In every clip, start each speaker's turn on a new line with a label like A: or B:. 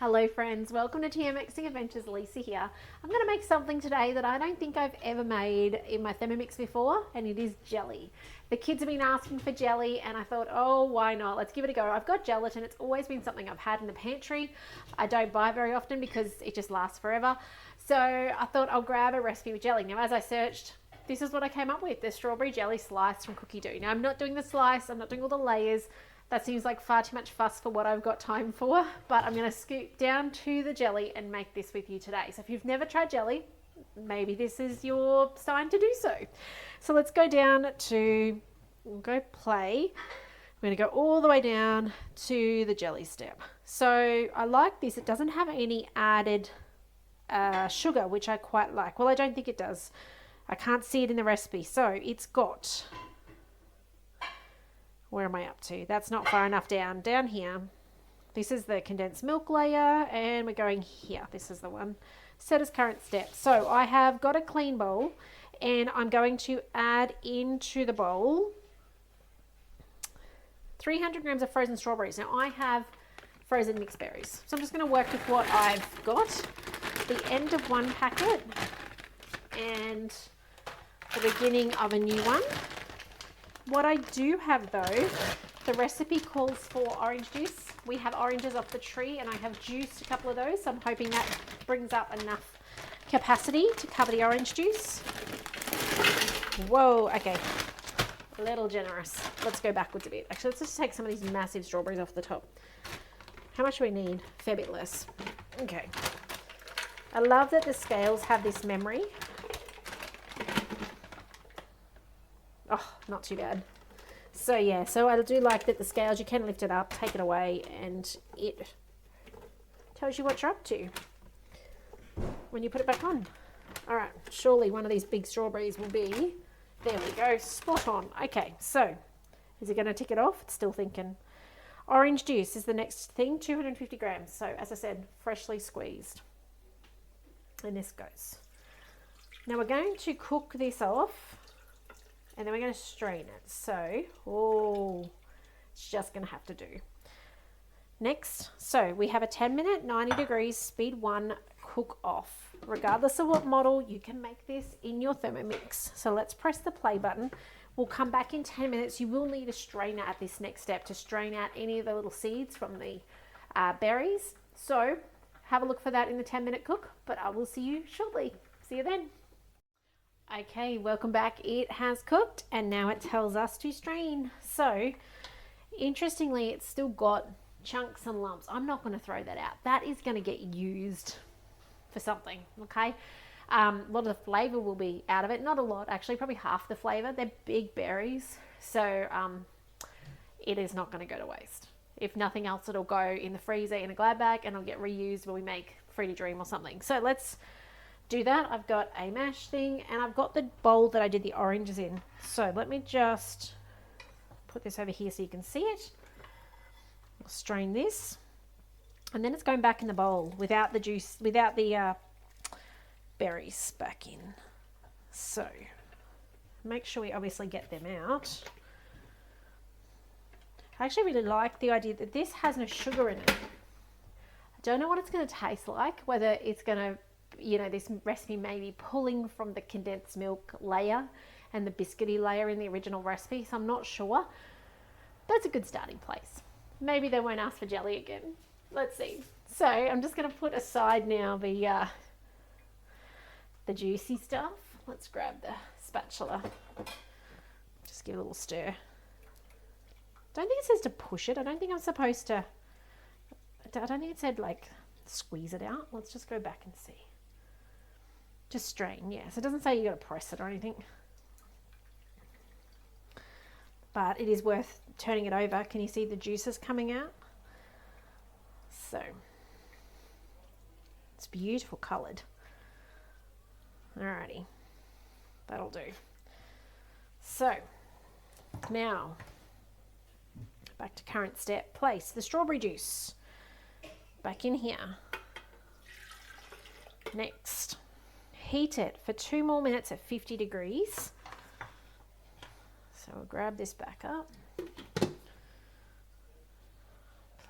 A: Hello friends, welcome to TMXing Adventures. Lisa here. I'm going to make something today that I don't think I've ever made in my Thermomix before, and it is jelly. The kids have been asking for jelly and I thought, oh, why not? Let's give it a go. I've got gelatin. It's always been something I've had in the pantry. I don't buy it very often because it just lasts forever. So I thought I'll grab a recipe with jelly. Now, as I searched, this is what I came up with, the strawberry jelly slice from Cookidoo. Now, I'm not doing the slice. I'm not doing all the layers. That seems like far too much fuss for what I've got time for, but I'm going to scoot down to the jelly and make this with you today. So if you've never tried jelly, maybe this is your sign to do so. So let's go down to, we'll go play. We're going to go all the way down to the jelly step. So I like this. It doesn't have any added sugar, which I quite like. Well, I don't think it does. I can't see it in the recipe. So it's got... Where am I up to? That's not far enough down. Down here. This is the condensed milk layer and we're going here. This is the one. Set as current step. So I have got a clean bowl and I'm going to add into the bowl 300 grams of frozen strawberries. Now I have frozen mixed berries. So I'm just going to work with what I've got. The end of one packet and the beginning of a new one. What I do have though, the recipe calls for orange juice. We have oranges off the tree and I have juiced a couple of those. So I'm hoping that brings up enough capacity to cover the orange juice. Whoa, okay. A little generous. Let's go backwards a bit. Actually, let's just take some of these massive strawberries off the top. How much do we need? A fair bit less. Okay. I love that the scales have this memory. Oh, not too bad. So yeah, so I do like that the scales, you can lift it up, take it away, and it tells you what you're up to when you put it back on. All right, surely one of these big strawberries will be, there we go, spot on. Okay, so is it going to tick it off? It's still thinking. Orange juice is the next thing, 250 grams. So as I said, freshly squeezed. And this goes. Now we're going to cook this off. And then we're going to strain it. So, oh, it's just going to have to do. Next, so we have a 10-minute, 90 degrees, speed 1 cook off. Regardless of what model, you can make this in your Thermomix. So let's press the play button. We'll come back in 10 minutes. You will need a strainer at this next step to strain out any of the little seeds from the berries. So have a look for that in the 10-minute cook, but I will see you shortly. See you then. Okay, welcome back. It has cooked and now it tells us to strain. So interestingly, it's still got chunks and lumps. I'm not going to throw that out. That is going to get used for something, okay? A lot of the flavor will be out of it. Not a lot, actually, probably half the flavor. They're big berries, so it is not going to go to waste. If nothing else, it'll go in the freezer in a glad bag and it'll get reused when we make Free to Dream or something. So let's do that. I've got a mash thing and I've got the bowl that I did the oranges in. So let me just put this over here so you can see it. I'll strain this and then it's going back in the bowl without the juice, without the berries back in. So make sure we obviously get them out. I actually really like the idea that this has no sugar in it. I don't know what it's going to taste like, whether it's going to, you know, this recipe may be pulling from the condensed milk layer and the biscuity layer in the original recipe, so I'm not sure. That's a good starting place. Maybe they won't ask for jelly again. Let's see. So I'm just going to put aside now the juicy stuff. Let's grab the spatula. Just give it a little stir. Don't think it says to push it. I don't think I'm supposed to. I don't think it said like squeeze it out. Let's just go back and see. Just strain, yes. It doesn't say you got to press it or anything. But it is worth turning it over. Can you see the juices coming out? So, it's beautiful coloured. Alrighty, that'll do. So, now, back to current step. Place the strawberry juice back in here. Next. Heat it for 2 more minutes at 50 degrees. So we'll grab this back up.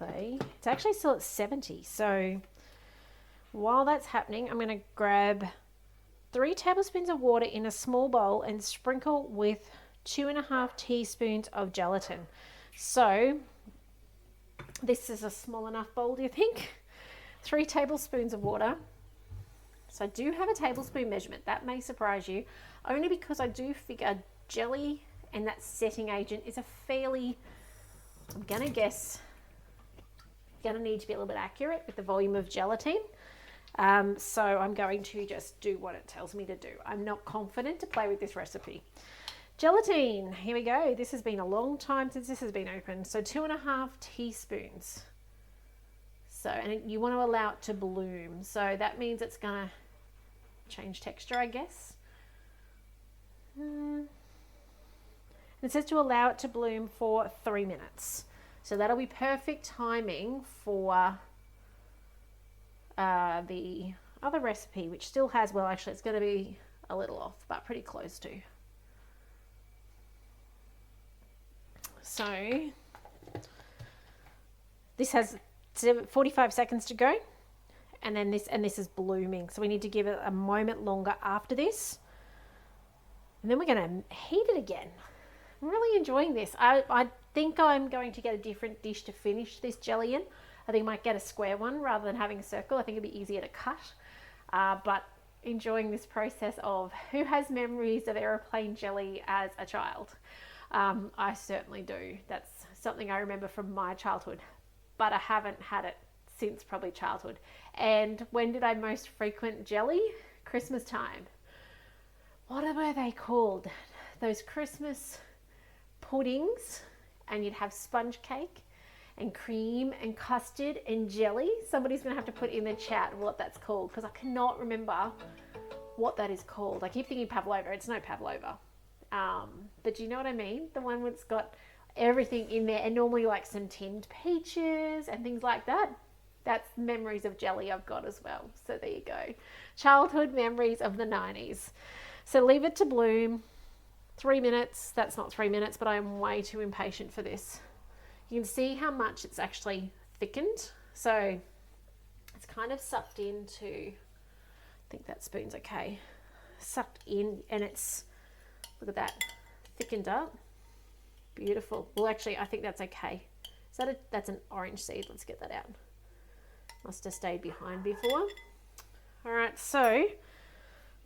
A: play. It's actually still at 70. So while that's happening, I'm going to grab 3 tablespoons of water in a small bowl and sprinkle with 2.5 teaspoons of gelatin. So this is a small enough bowl, do you think? 3 tablespoons of water. So I do have a tablespoon measurement. That may surprise you, only because I do figure jelly and that setting agent is a fairly, I'm going to guess, going to need to be a little bit accurate with the volume of gelatin. So I'm going to just do what it tells me to do. I'm not confident to play with this recipe. Gelatin, here we go. This has been a long time since this has been opened. So 2.5 teaspoons. So, and you want to allow it to bloom. So that means it's going to change texture, I guess. It says to allow it to bloom for 3 minutes. So that'll be perfect timing for the other recipe, which still has, well, actually it's going to be a little off, but pretty close to. So this has 45 seconds to go, and then this is blooming. So we need to give it a moment longer after this, and then we're going to heat it again. I'm really enjoying this. I think I'm going to get a different dish to finish this jelly in. I think I might get a square one rather than having a circle. I think it'd be easier to cut. But enjoying this process of who has memories of aeroplane jelly as a child. I certainly do. That's something I remember from my childhood, but I haven't had it since probably childhood. And when did I most frequent jelly? Christmas time. What were they called? Those Christmas puddings, and you'd have sponge cake and cream and custard and jelly. Somebody's going to have to put in the chat what that's called, because I cannot remember what that is called. I keep thinking pavlova. It's no pavlova. But do you know what I mean? The one that's got everything in there, and normally like some tinned peaches and things like that. That's memories of jelly I've got as well. So there you go. Childhood memories of the 90s. So leave it to bloom. 3 minutes. That's not 3 minutes, but I'm way too impatient for this. You can see how much it's actually thickened. So it's kind of sucked into, I think that spoon's okay. Sucked in, and it's, look at that, thickened up. Beautiful. Well, actually, I think that's okay. Is that that's an orange seed. Let's get that out. Must have stayed behind before. All right, so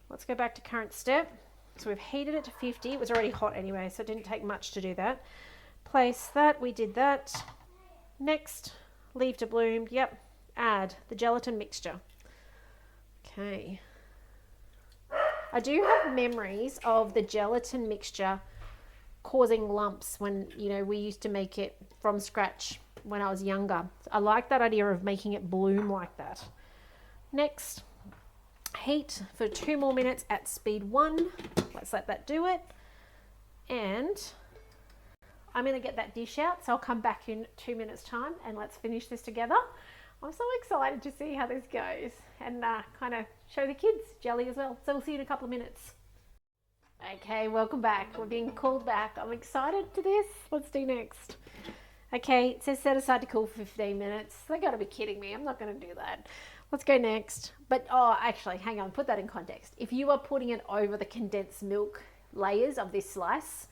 A: let's go back to current step. So we've heated it to 50. It was already hot anyway, so it didn't take much to do that. Place that. We did that. Next, leave to bloom. Yep. Add the gelatin mixture. Okay. I do have memories of the gelatin mixture causing lumps when, you know, we used to make it from scratch when I was younger. I like that idea of making it bloom like that. Next, heat for 2 more minutes at speed 1. Let's let that do it. And I'm going to get that dish out, so I'll come back in 2 minutes time and let's finish this together. I'm so excited to see how this goes, and kind of show the kids jelly as well. So we'll see you in a couple of minutes. Okay, welcome back. We're being called back. I'm excited to this. Let's do next. Okay, it says set aside to cool for 15 minutes. They got to be kidding me. I'm not going to do that. Let's go next. But, oh, actually, hang on. Put that in context. If you are putting it over the condensed milk layers of this slice,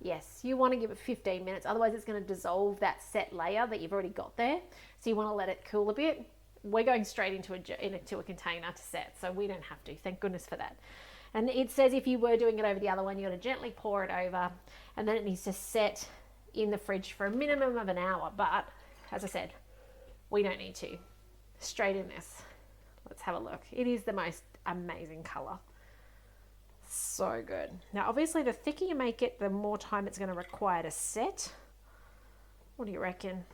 A: yes, you want to give it 15 minutes. Otherwise, it's going to dissolve that set layer that you've already got there. So you want to let it cool a bit. We're going straight into a container to set, so we don't have to. Thank goodness for that. And it says if you were doing it over the other one, you got to gently pour it over, and then it needs to set in the fridge for a minimum of an hour. But as I said, we don't need to. Straight in this. Let's have a look. It is the most amazing color. So good. Now, obviously, the thicker you make it, the more time it's going to require to set. What do you reckon?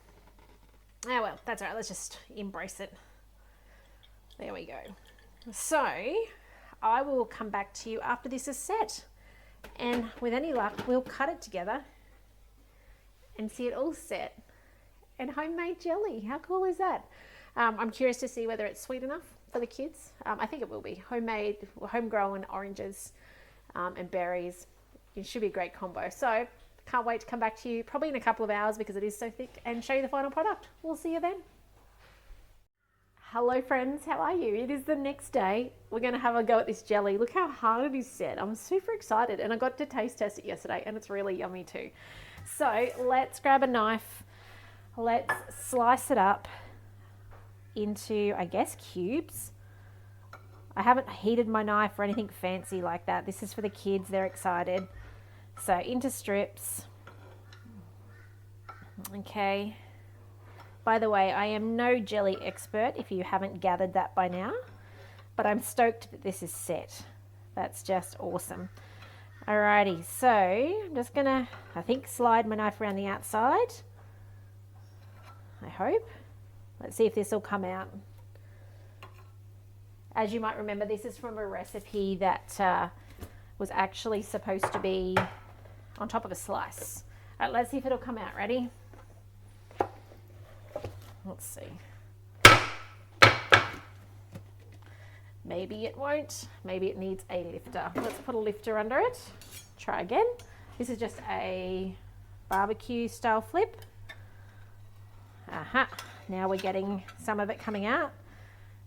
A: Oh, well, that's all right. Let's just embrace it. There we go. So I will come back to you after this is set. And with any luck, we'll cut it together and see it all set. And homemade jelly. How cool is that? I'm curious to see whether it's sweet enough for the kids. I think it will be. Homemade, homegrown oranges and berries. It should be a great combo. So Can't wait to come back to you probably in a couple of hours because it is so thick and show you the final product. We'll see you then. Hello friends, how are you? It is the next day. We're going to have a go at this jelly. Look how hard it is set. I'm super excited, and I got to taste test it yesterday and it's really yummy too. So let's grab a knife. Let's slice it up into, I guess, cubes. I haven't heated my knife or anything fancy like that. This is for the kids, they're excited. So into strips. Okay. By the way, I am no jelly expert if you haven't gathered that by now, but I'm stoked that this is set. That's just awesome. Alrighty, so I'm just gonna, I think, slide my knife around the outside. I hope. Let's see if this will come out. As you might remember, this is from a recipe that was actually supposed to be on top of a slice. All right, let's see if it'll come out. Ready? Let's see. Maybe it won't. Maybe it needs a lifter. Let's put a lifter under it. Try again. This is just a barbecue style flip. Aha. Now we're getting some of it coming out.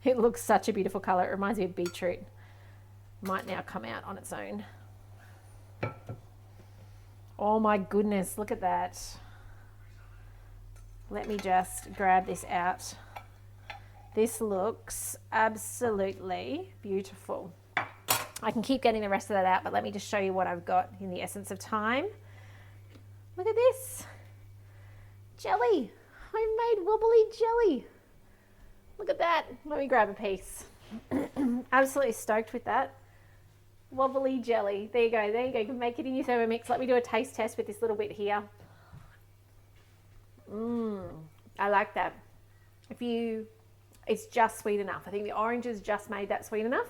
A: It looks such a beautiful color. It reminds me of beetroot. Might now come out on its own. Oh my goodness, look at that. Let me just grab this out. This looks absolutely beautiful. I can keep getting the rest of that out, but let me just show you what I've got in the essence of time. Look at this. Jelly. Homemade wobbly jelly. Look at that. Let me grab a piece. Absolutely stoked with that. Wobbly jelly. There you go. There you go. You can make it in your Thermomix. Let me do a taste test with this little bit here. I like that. It's just sweet enough. I think the orange has just made that sweet enough.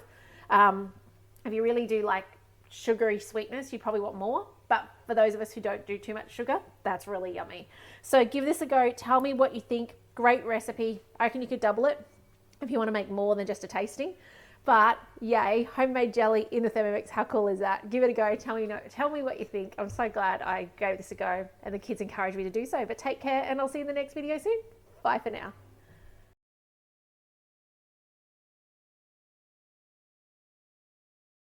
A: If you really do like sugary sweetness, you probably want more. But for those of us who don't do too much sugar, that's really yummy. So give this a go. Tell me what you think. Great recipe. I reckon you could double it if you want to make more than just a tasting. But yay, homemade jelly in the Thermomix. How cool is that? Give it a go. Tell me what you think. I'm so glad I gave this a go and the kids encouraged me to do so. But take care and I'll see you in the next video soon. Bye for now.